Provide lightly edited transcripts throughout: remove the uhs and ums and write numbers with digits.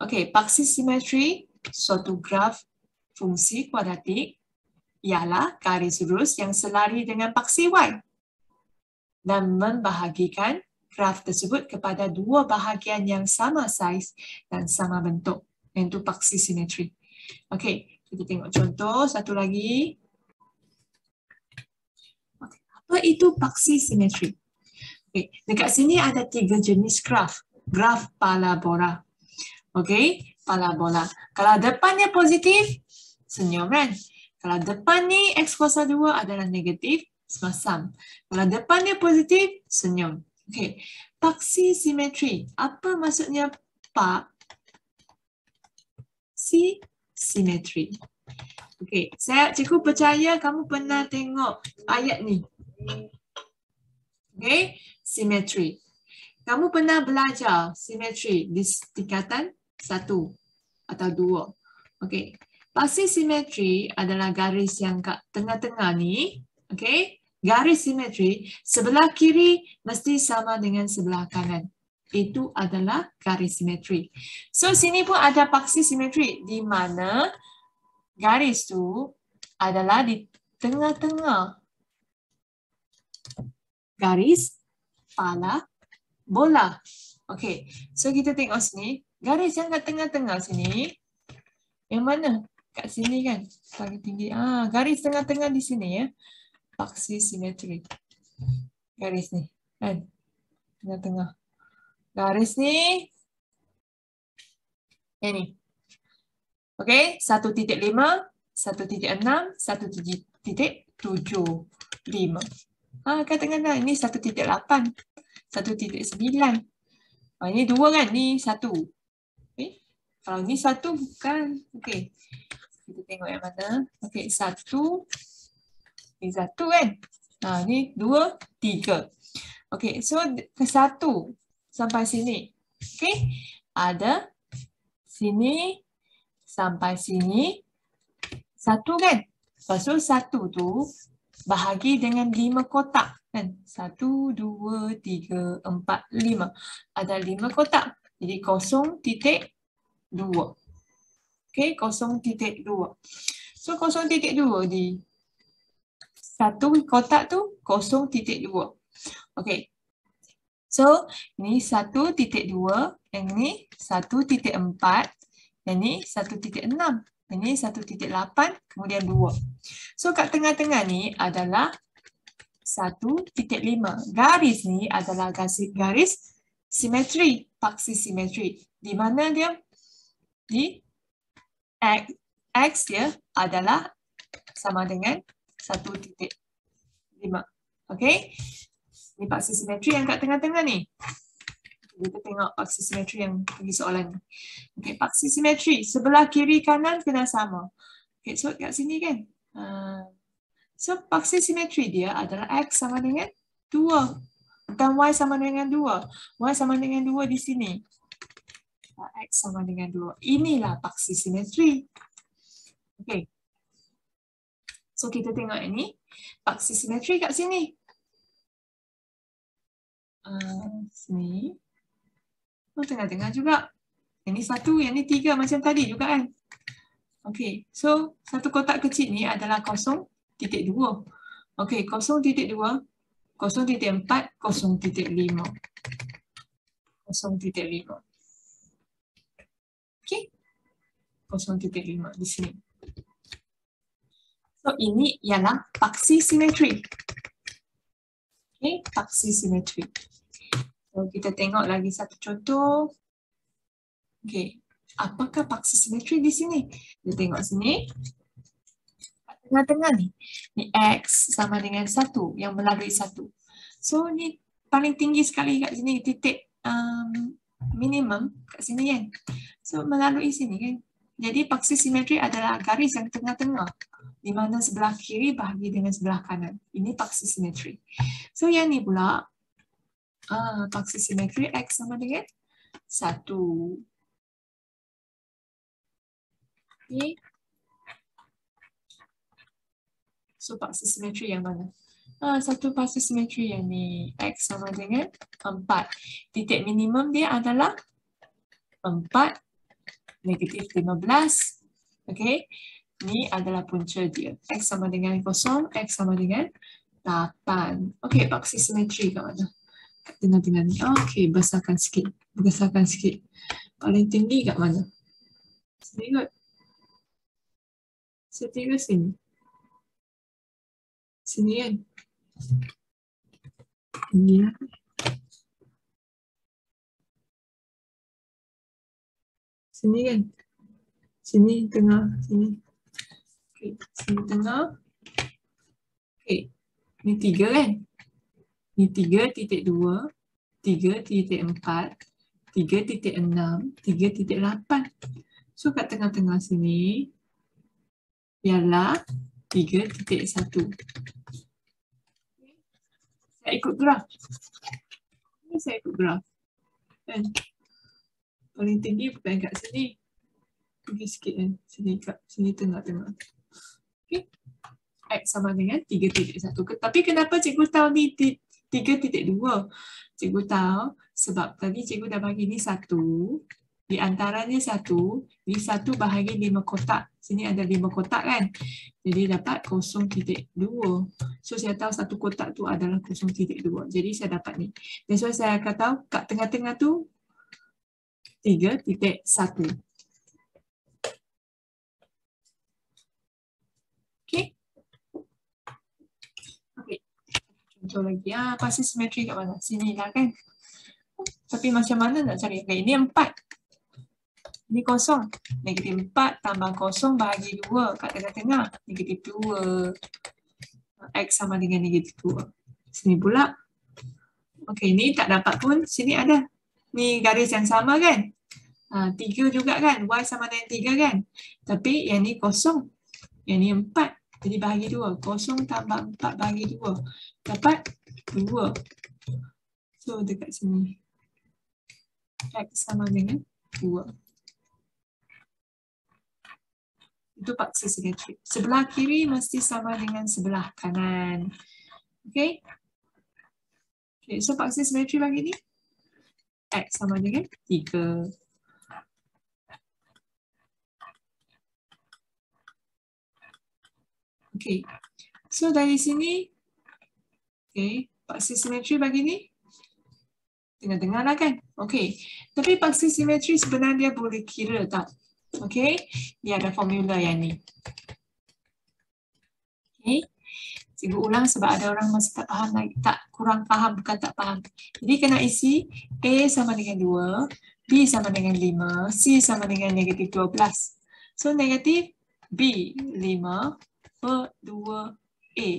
Okey, paksi simetri suatu graf fungsi kuadratik ialah garis lurus yang selari dengan paksi Y dan membahagikan graf tersebut kepada dua bahagian yang sama saiz dan sama bentuk, iaitu paksi simetri. Okey, kita tengok contoh satu lagi. Okay. Apa itu paksi simetri? Okay. Dekat sini ada 3 jenis graf. Graf parabola. Okey, parabola. Kalau depannya positif, senyum kan? Kalau depan ni X kuasa 2 adalah negatif, semasam. Kalau depannya positif, senyum. Okey, paksi simetri. Apa maksudnya paksi simetri? Okey, cikgu percaya kamu pernah tengok ayat ni. Okey, simetri. Kamu pernah belajar simetri di tingkatan 1 atau 2. Okey, paksi simetri adalah garis yang kat tengah-tengah ni. Okey, garis simetri sebelah kiri mesti sama dengan sebelah kanan. Itu adalah garis simetri. So sini pun ada paksi simetri di mana garis tu adalah di tengah-tengah garis parabola. Okey, so kita tengok sini, garis yang kat tengah-tengah sini, yang mana? Kat sini kan, paling tinggi. Garis tengah-tengah di sini ya, paksi simetri. Garis ni, kan? Tengah-tengah. Garis ni, yang ni. Okey, 1.5, 1.6, 1.75. Kat tengah-tengah, ini 1.8, 1.9. Ini 2 kan? Ni 1. Kalau ni 1 bukan. Okey. Kita tengok yang mana. Okey, 1. Ni 1 kan? Ni 2, 3. Okey, so ke 1 sampai sini. Okey. Ada sini sampai sini 1 kan? Lepas tu 1 tu bahagi dengan 5 kotak. Kan? 1, 2, 3, 4, 5. Ada 5 kotak. Jadi 0.2. Okey, 0.2. So 0.2 di satu kotak tu 0.2. Okey. So ini 1.2, yang ni 1.4, yang ni 1.6, ini 1.8, kemudian 2. So kat tengah-tengah ni adalah 1.5. Garis ni adalah garis simetri, paksi simetri. Di mana dia? Di X dia adalah sama dengan 1.5. Okey? Ini paksi simetri yang kat tengah-tengah ni. Kita tengok paksi simetri yang bagi soalan ni. Okey, paksi simetri sebelah kiri kanan kena sama. Okey, so kat sini kan. So paksi simetri dia adalah X sama dengan 2 dan Y sama dengan 2. Y sama dengan 2 di sini. X sama dengan 2. Inilah paksi simetri. Okey. So kita tengok ini paksi simetri kat sini. Sini. Tengah-tengah juga. Yang ni 1, yang ni 3 macam tadi juga kan. Okey. So satu kotak kecil ni adalah 0.2. Okey, 0.2, 0.4, 0.5. 0.5. Okey. 0.5 di sini. So ini ialah paksi simetri. Okey, paksi simetri. So kita tengok lagi satu contoh. Okey, apakah paksi simetri di sini? Kita tengok sini. Tengah-tengah ni. Ni X sama dengan 1 yang melalui 1. So ni paling tinggi sekali kat sini, titik minimum kat sini kan. So melalui sini kan. Jadi paksi simetri adalah garis yang tengah-tengah di mana sebelah kiri bahagi dengan sebelah kanan. Ini paksi simetri. So yang ni pula paksi simetri X sama dengan 1. Okay. So paksi simetri yang mana? Satu paksi simetri yang ni X sama dengan 4. Titik minimum dia adalah 4 negatif 15. Okey. Ni adalah punca dia. X sama dengan 0, X sama dengan 8. Okey, paksi simetri kat mana? Kat tengah-tengah ni. Okey, besarkan sikit. Besarkan sikit. Paling tinggi kat mana? Sini kot. Sini ke sini? Sini kan? Ini lah. Sini kan? Sini tengah, sini. Okey, sini tengah. Okey, ni 3 kan? Ni 3.2, 3.4, 3.6, 3.8. So kat tengah-tengah sini ialah 3.1. Saya ikut graf. Ini saya ikut graf. Kan? Paling tinggi bukan kat sini. Pergi sikit kan. Sini kat sini tengah-tengah. Okey. X sama dengan 3.1. Tapi kenapa cikgu tahu ni 3.2? Cikgu tahu sebab tadi cikgu dah bagi ni 1. Di antaranya 1. Ni 1 bahagi 5 kotak. Sini ada 5 kotak kan. Jadi dapat 0.2. So saya tahu satu kotak tu adalah 0.2. Jadi saya dapat ni. That's why saya akan tahu kat tengah-tengah tu 3.1. Okay. Okay. Contoh lagi. Pasti simetri kat mana? Sini lah kan. Tapi macam mana nak cari? Okay, ini 4. Ini 0. Negatif 4 tambah 0 bahagi 2 kat tengah-tengah. Negatif 2. X sama dengan negatif 2. Sini pula. Okey, ni tak dapat pun. Sini ada. Ni garis yang sama kan? 3 juga kan? Y sama dengan 3 kan? Tapi yang ni 0. Yang ni 4. Jadi bahagi 2. 0 tambah 4 bahagi 2. Dapat 2. So dekat sini. X sama dengan 2. Itu paksi simetri. Sebelah kiri mesti sama dengan sebelah kanan. Okay? Okay, so paksi simetri bagi ni. X sama dengan 3. Okay. So dari sini, okay, paksi simetri bagi ni. Tengah-tengah lah kan? Okay. Tapi paksi simetri sebenarnya boleh kira tak? Okay. Dia ada formula yang ni. Okay. Cikgu ulang sebab ada orang masih tak faham lagi. Tak, kurang faham, bukan tak faham. Jadi kena isi A sama dengan 2, B sama dengan 5, C sama dengan negatif 12. So negatif B 5 per 2A.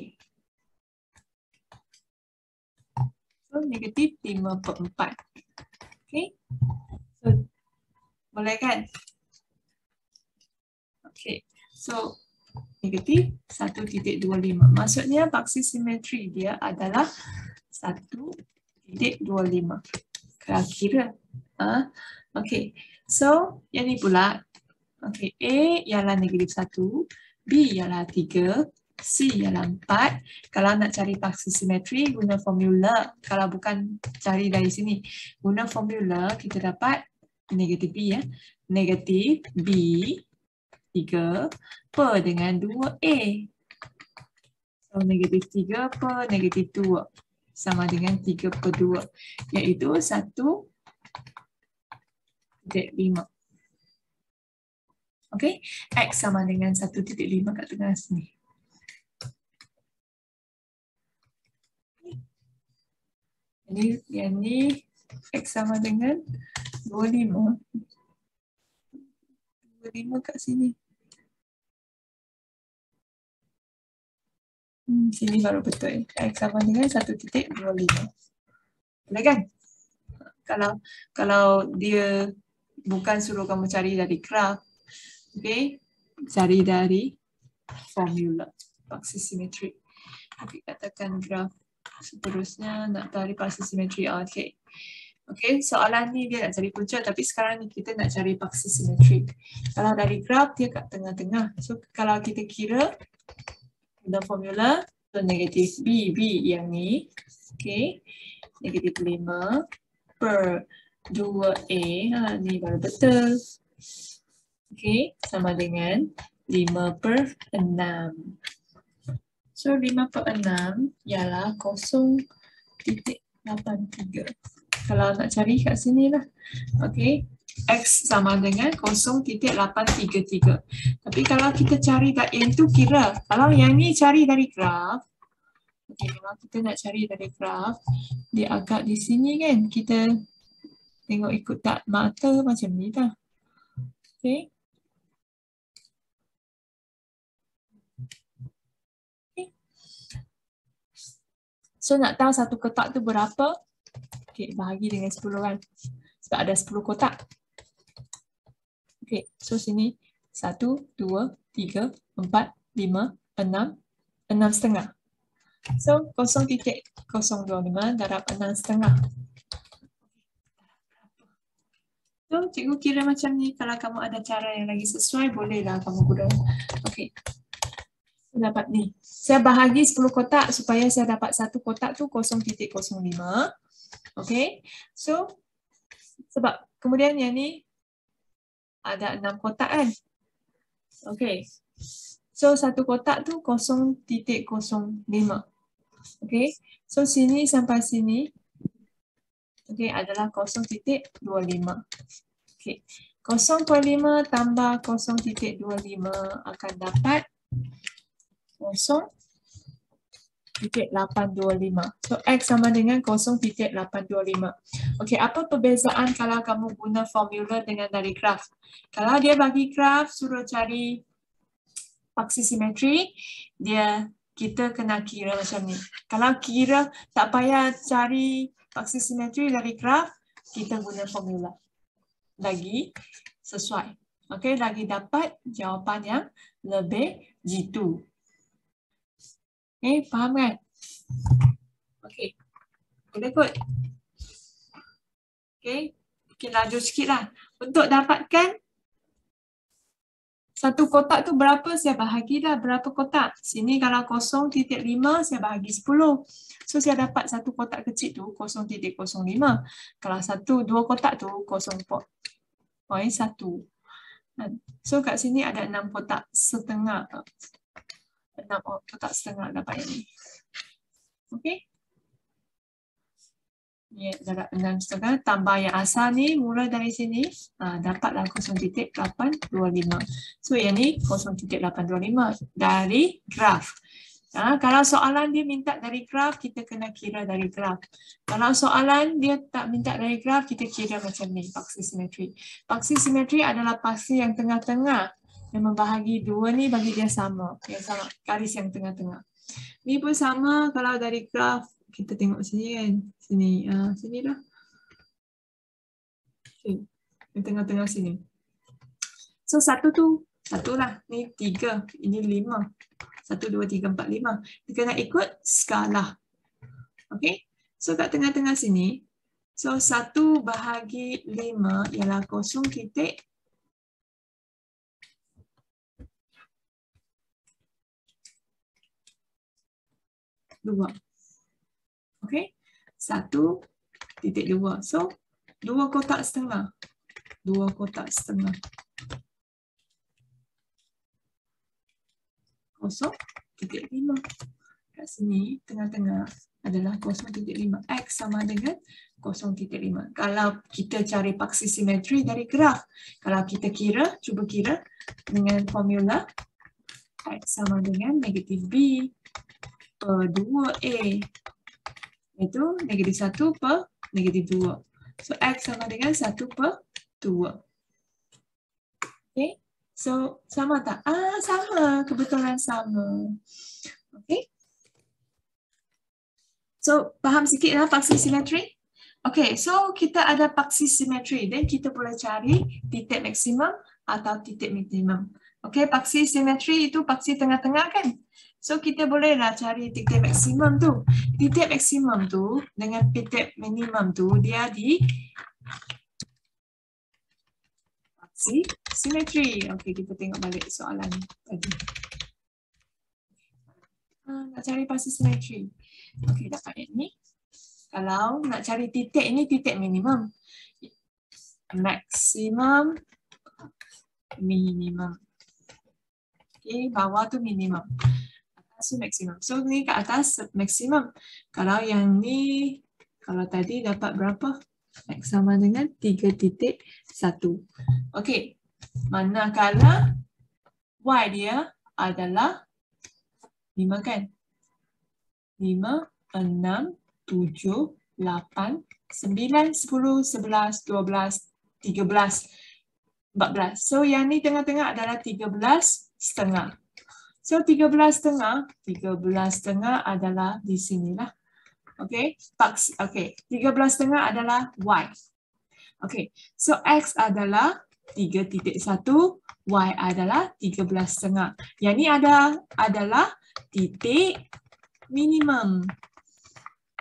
So negatif 5 per 4. Okay. So boleh kan? Okay. So negatif 1.25. Maksudnya paksi simetri dia adalah 1.25. Kira-kira. Okay. So yang ni pula. Okay. A ialah negatif 1. B ialah 3. C ialah 4. Kalau nak cari paksi simetri, guna formula. Kalau bukan cari dari sini. Guna formula, kita dapat negatif B ya. Negatif B 3 per dengan 2A. So negatif 3 per negatif 2. Sama dengan 3 per 2. Iaitu 1.5. Okay. X sama dengan 1.5 kat tengah sini. Jadi yang ni X sama dengan 25. 25 kat sini. Sini baru betul. X sama dengan 1.25. Boleh kan? Kalau dia bukan suruh kamu cari dari graf, okay, cari dari formula paksi simetri. Okay, katakan graf seterusnya nak cari paksi simetri. Okay. Okay, soalan ni dia nak cari punca, tapi sekarang ni kita nak cari paksi simetri. Kalau dari graf dia kat tengah-tengah. So kalau kita kira the formula, so negatif B yang ni, okay, negatif 5 per 2A, ni baru betul. Okey, sama dengan 5/6. So 5/6 ialah 0.83. Kalau nak cari kat sini lah. Okey, X sama dengan 0.833. Tapi kalau kita cari yang tu kira, kalau yang ni cari dari graf, okey, kalau kita nak cari dari graf, dia agak di sini kan, kita tengok ikut tak mata macam ni dah. Okey. So nak tahu satu kotak tu berapa? Okey, bahagi dengan 10 kan. Sebab ada 10 kotak. Okey, so sini 1, 2, 3, 4, 5, 6, 6,5. So 0.025 darab 6,5. So cikgu kira macam ni. Kalau kamu ada cara yang lagi sesuai, bolehlah kamu guna. Okey. Dapat ni. Saya bahagi 10 kotak supaya saya dapat satu kotak tu 0.05. Okey. So sebab kemudian yang ni ada 6 kotak kan. Okey. So satu kotak tu 0.05. Okey. So sini sampai sini okey adalah 0.25. Okey. 0.5 tambah 0.25 akan dapat 0.825. So X sama dengan 0.825. Okey, apa perbezaan kalau kamu guna formula dengan dari graf? Kalau dia bagi graf, suruh cari paksi simetri, kita kena kira macam ni. Kalau kira tak payah cari paksi simetri dari graf, kita guna formula. Lagi sesuai. Okey, lagi dapat jawapan yang lebih jitu. Okey, faham kan? Okey. Boleh kot? Okey, bikin laju sikit lah. Untuk dapatkan satu kotak tu berapa, saya bahagilah berapa kotak. Sini kalau 0.5, saya bahagi 10. So, saya dapat satu kotak kecil tu 0.05. Kalau dua kotak tu 0.1. So, kat sini ada 6 kotak setengah. 6 kotak setengah dapat yang ni. Okey. Ya, darab 6,5 tambah yang asal ni mula dari sini dapatlah 0.825. So yang ni 0.825 dari graf. Kalau soalan dia minta dari graf, kita kena kira dari graf. Kalau soalan dia tak minta dari graf, kita kira macam ni, paksi simetri. Paksi simetri adalah paksi yang tengah-tengah yang membahagi dua ni bagi dia sama. Yang sama, garis yang tengah-tengah. Ni pun sama kalau dari graf. Kita tengok sini kan. Sini. Sini dah. Okay. Di tengah-tengah sini. So, satu lah. Ni 3. Ini 5. 1, 2, 3, 4, 5. Kita kena ikut skala. Okay. So, kat tengah-tengah sini. So, 1 bahagi 5 ialah 0.2. Okay. 1.2. So, 2 kotak setengah. 2 kotak setengah. 0.5. Kat sini, tengah-tengah adalah 0.5. X sama dengan 0.5. Kalau kita cari paksi simetri dari graf, kalau kita kira, cuba kira dengan formula X sama dengan negatif B per 2A. Itu negatif 1 per negatif 2. So, X sama dengan 1 per 2. Okay. So, sama tak? Sama. Kebetulan sama. Okay. So, faham sikit lah paksi simetri? Okay, so kita ada paksi simetri. Dan kita boleh cari titik maksimum atau titik minimum. Okay, paksi simetri itu paksi tengah-tengah kan? So, kita bolehlah cari titik maksimum tu. Titik maksimum tu dengan titik minimum tu, dia di paksi simetri. Okay, kita tengok balik soalan tadi. Nak cari paksi simetri. Okay, dapat yang ni. Kalau nak cari titik, ini titik minimum. Maksimum minimum. Okay, bawah tu minimum. Atas tu maksimum. So ni kat atas maksimum. Kalau yang ni, kalau tadi dapat berapa? X sama dengan 3.1. Okay. Manakala Y dia adalah 5 kan? 5, 6, 7, 8, 9, 10, 11, 12, 13, 14. So yang ni tengah-tengah adalah 13,5. So 13,5 adalah di sinilah. Okay. Okay. 13,5 adalah Y. Okay. So X adalah 3.1, Y adalah 13,5. Yang ni adalah titik minimum.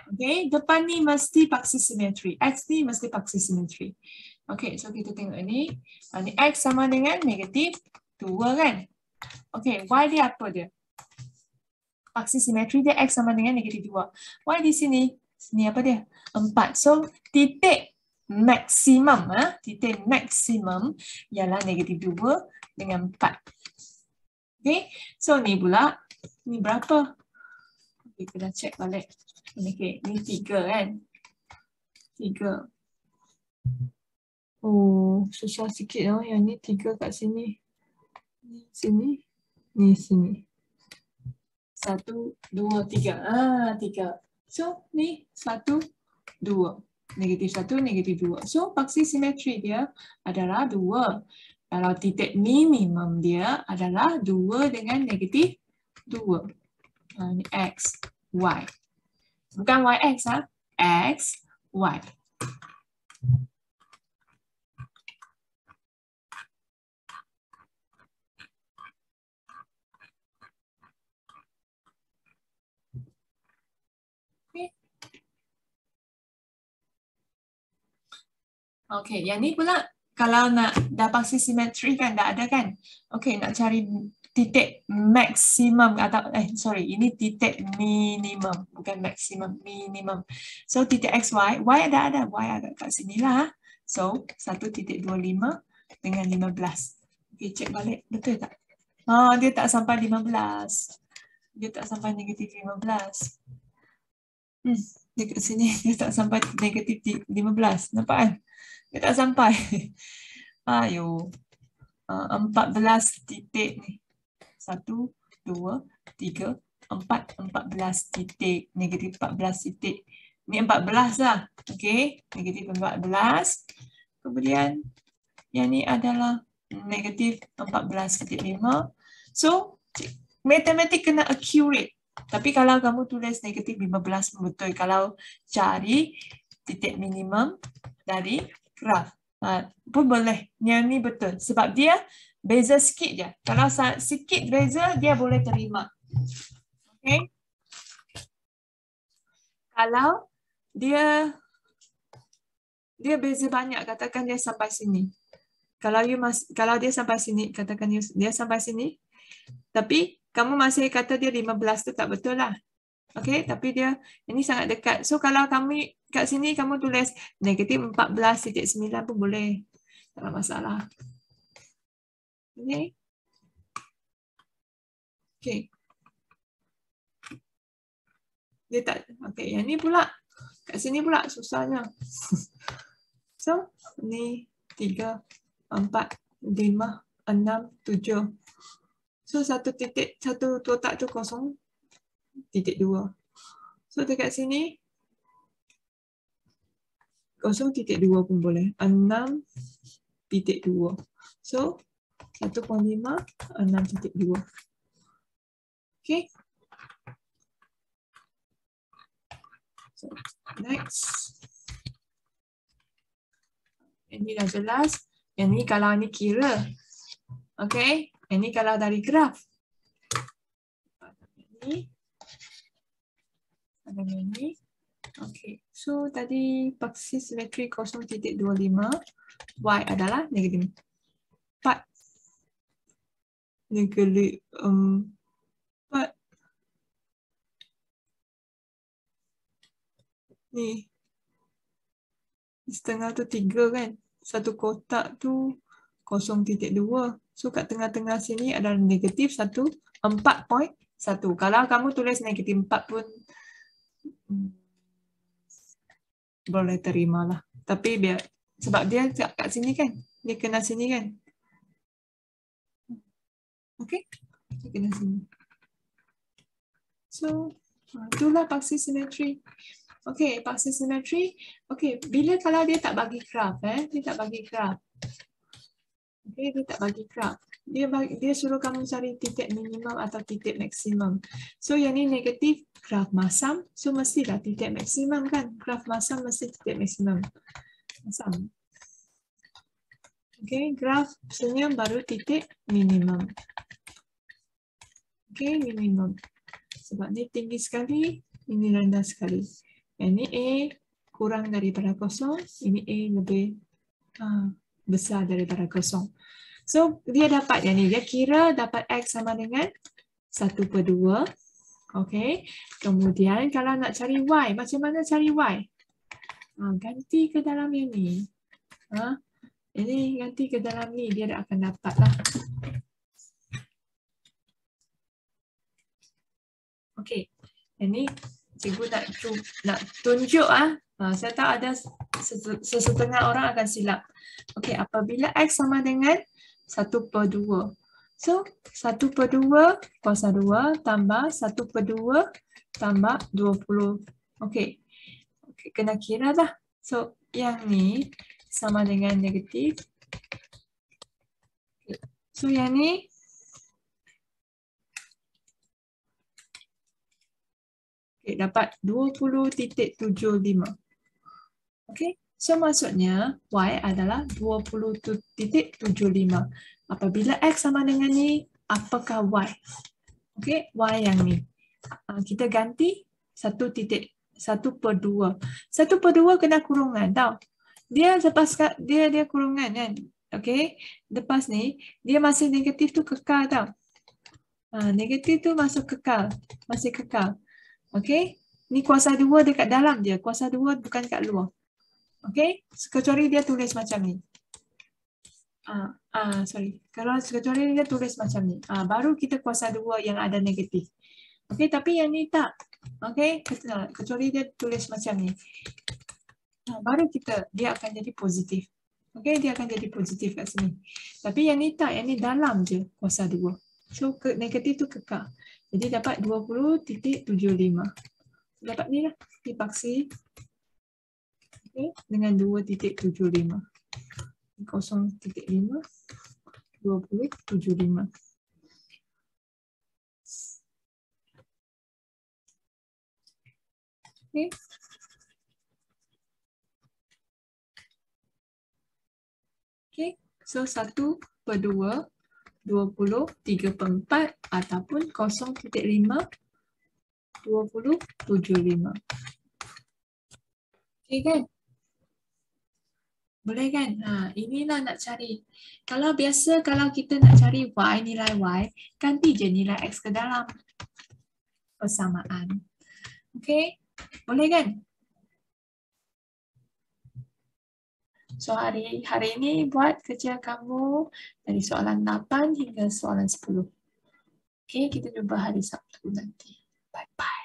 Okay, depan ni mesti paksi simetri. X ni mesti paksi simetri. Okay, so kita tengok ini. Ini X sama dengan negatif 2 kan? Okay, Y dia apa dia? Paksi simetri dia X sama dengan negatif 2. Y di sini. Sini apa dia? 4. So, titik maksimum. Titik maksimum ialah negatif 2 dengan 4. Okay, so ni pula. Ni berapa? Okay, kita check balik. Okay, ni 3 kan? 3. Oh, susah sikit oh. Yang ni 3 kat sini. Ni sini. Ni sini. 1, 2, 3. 3. So, ni 1, 2. Negatif 1, negatif 2. So, paksi simetri dia adalah 2. Kalau titik minimum dia adalah 2 dengan negatif 2. Ni X, Y. Bukan YX, X, Y. Okay, yang ni pula kalau nak dah paksi simetri kan, dah ada kan? Okay, nak cari titik maksimum atau ini titik minimum, bukan maksimum, minimum. So titik XY, Y ada, Y ada kat sini lah. So 1.25 dengan 15. Okay, cek balik, betul tak? Dia tak sampai 15. Dia tak sampai negatif 15. Dia kat sini, dia tak sampai negatif 15. Nampak kan? Dia tak sampai. Ayo. 14 titik ni. 1, 2, 3, 4. 14 titik. Negatif 14 titik. Ni 14 lah. Okey. Negatif 14. Kemudian yang ni adalah negatif 14.5. So, matematik kena accurate. Tapi kalau kamu tulis negatif 15 betul. Kalau cari titik minimum dari graf pun boleh. Yang ni betul. Sebab dia beza sikit je. Kalau sikit beza, dia boleh terima. Okay. Kalau dia beza banyak, katakan dia sampai sini. Kalau dia sampai sini, katakan dia sampai sini. Tapi kamu masih kata dia 15 tu tak betul lah. Okay, tapi dia ini sangat dekat. So kalau kamu kat sini kamu tulis negatif 14.9 pun boleh. Tak ada masalah. Okay. Okay. Dia tak. Okay, yang ni pula. Kat sini pula susahnya. So, ni 3, 4, 5, 6, 7. So, satu kotak tu 0.2. So, dekat sini 0.2 pun boleh. 6.2. So, 1.5, 6.2. Okay. So, next. Ini dah jelas. Yang ni kalau ni kira. Okay. Yang ni kalau dari graf. Ini. Ada ini. Okay. So, tadi paksi simetri 0.25. Y adalah negatif 4. Negatif 4. Ni. Setengah tu 3 kan. Satu kotak tu 0.2. So kat tengah-tengah sini adalah negatif 4.1. Kalau kamu tulis negatif 4 pun boleh terima lah. Tapi biar sebab dia kat sini kan. Dia kena sini kan. Okey. Dia kena sini. So itulah paksi simetri. Okey, paksi simetri. Okey, bila kalau dia tak bagi graf, dia tak bagi graf. Okey, dia tak bagi graf. Dia suruh kamu cari titik minimum atau titik maksimum. So yang ni negatif graf masam. So mestilah titik maksimum kan. Graf masam mesti titik maksimum. Masam. Okey, graf senyum baru titik minimum. Okey, minimum. Sebab ni tinggi sekali, ini rendah sekali. Yang ni A kurang daripada kosong, ini A lebih besar daripada kosong. So, dia dapat yang ni. Dia kira dapat X sama dengan 1/2. Okey. Kemudian, kalau nak cari Y, macam mana cari Y? Ganti ke dalam yang ni. Ini ganti ke dalam ni, dia akan dapat lah. Okey. Yang ni, cikgu nak tunjuk saya tahu ada sesetengah orang akan silap. Okey, apabila X sama dengan 1/2. So, 1/2 kuasa 2 tambah 1/2 tambah 20. Okey. Okey, kena kira lah. So, yang ni sama dengan negatif. Okay. So, yang ni dapat 20.75. Okey. So, maksudnya Y adalah 20.75. Apabila X sama dengan ni, apakah Y? Okey, Y yang ni. Kita ganti 1/2. 1/2 kena kurungan tau. Dia lepas dia kurungan kan. Okey. Lepas ni, dia masih negatif tu kekal tau. Negatif tu masuk kekal. Masih kekal. Okey. Ni kuasa 2 dekat dalam dia. Kuasa 2 bukan kat luar. Okey, kecuali dia tulis macam ni. Sorry. Kalau kecuali dia tulis macam ni. Baru kita kuasa 2 yang ada negatif. Okey, tapi yang ni tak. Okey, kecuali dia tulis macam ni. Baru dia akan jadi positif. Okey, dia akan jadi positif kat sini. Tapi yang ni tak, yang ni dalam je kuasa 2. So, negatif tu kekal. Jadi dapat 20.75. Dapat ni lah, dipaksi. Okay, dengan 2.75. 0.5 20.75. Okay. Okay, so 1/2 20 3/4 ataupun 0.5 20.75. Okay kan? Boleh kan? Inilah nak cari. Kalau biasa kalau kita nak cari Y, nilai Y, ganti je nilai X ke dalam persamaan. Okay? Boleh kan? So hari ini buat kerja kamu dari soalan 8 hingga soalan 10. Okay, kita jumpa hari Sabtu nanti. Bye-bye.